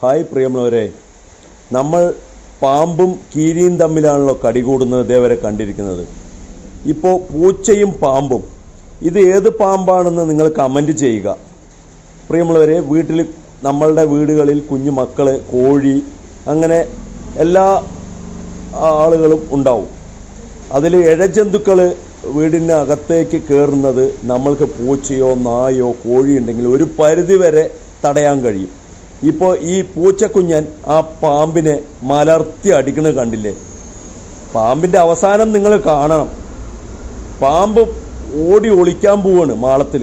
Hi പ്രിയമുള്ളവരെ, നമ്മൾ പാമ്പും കീരിയും തമ്മിലാണല്ലോ കടികൂടുന്നത് ഇതേവരെ കണ്ടിരിക്കുന്നത്. ഇപ്പോൾ പൂച്ചയും പാമ്പും, ഇത് ഏത് പാമ്പാണെന്ന് നിങ്ങൾ കമൻറ്റ് ചെയ്യുക. പ്രിയമുള്ളവരെ, നമ്മളുടെ വീടുകളിൽ കുഞ്ഞു മക്കൾ, കോഴി, അങ്ങനെ എല്ലാ ആളുകളും ഉണ്ടാവും. അതിൽ ഇഴജന്തുക്കൾ വീടിന് അകത്തേക്ക് കയറുന്നത് നമ്മൾക്ക് പൂച്ചയോ നായോ കോഴി ഉണ്ടെങ്കിൽ ഒരു പരിധിവരെ തടയാൻ കഴിയും. ഇപ്പോൾ ഈ പൂച്ചക്കുഞ്ഞൻ ആ പാമ്പിനെ മലർത്തി അടിക്കുന്നത് കണ്ടില്ലേ? പാമ്പിൻ്റെ അവസാനം നിങ്ങൾ കാണണം. പാമ്പ് ഓടി ഒളിക്കാൻ പോവാണ് മാളത്തിൽ.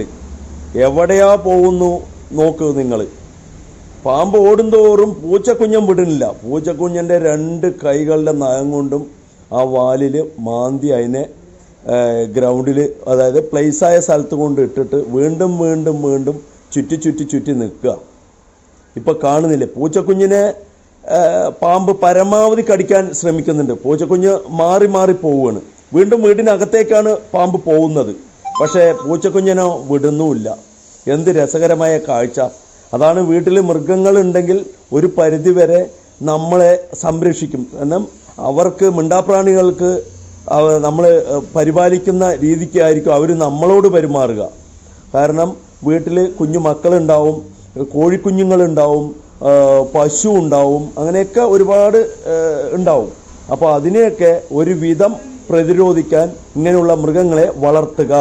എവിടെയാ പോകുന്നു നോക്ക് നിങ്ങൾ. പാമ്പ് ഓടുന്തോറും പൂച്ചക്കുഞ്ഞൻ വിടുന്നില്ല. പൂച്ചക്കുഞ്ഞൻ്റെ 2 കൈകളുടെ നഖം കൊണ്ടും ആ വാലിൽ മാന്തി അതിനെ ഗ്രൗണ്ടിൽ, അതായത് പ്ലേസായ സ്ഥലത്ത് കൊണ്ട് ഇട്ടിട്ട് വീണ്ടും വീണ്ടും വീണ്ടും ചുറ്റി നിൽക്കുക. ഇപ്പം കാണുന്നില്ലേ, പൂച്ചക്കുഞ്ഞിനെ പാമ്പ് പരമാവധി കടിക്കാൻ ശ്രമിക്കുന്നുണ്ട്. പൂച്ചക്കുഞ്ഞ് മാറി പോവുകയാണ്. വീണ്ടും വീടിനകത്തേക്കാണ് പാമ്പ് പോകുന്നത്. പക്ഷേ പൂച്ചക്കുഞ്ഞിനോ വിടുന്നുമില്ല. എന്ത് രസകരമായ കാഴ്ച! അതാണ്, വീട്ടിൽ മൃഗങ്ങളുണ്ടെങ്കിൽ ഒരു പരിധിവരെ നമ്മളെ സംരക്ഷിക്കും. കാരണം അവർക്ക്, മിണ്ടാപ്രാണികൾക്ക് നമ്മൾ പരിപാലിക്കുന്ന രീതിക്കായിരിക്കും അവർ നമ്മളോട് പെരുമാറുക. കാരണം വീട്ടിൽ കുഞ്ഞു മക്കളുണ്ടാവും, കോഴിക്കുഞ്ഞുങ്ങളുണ്ടാവും, പശു ഉണ്ടാവും, അങ്ങനെയൊക്കെ ഒരുപാട് ഉണ്ടാവും. അപ്പോൾ അതിനെയൊക്കെ ഒരുവിധം പ്രതിരോധിക്കാൻ ഇങ്ങനെയുള്ള മൃഗങ്ങളെ വളർത്തുക.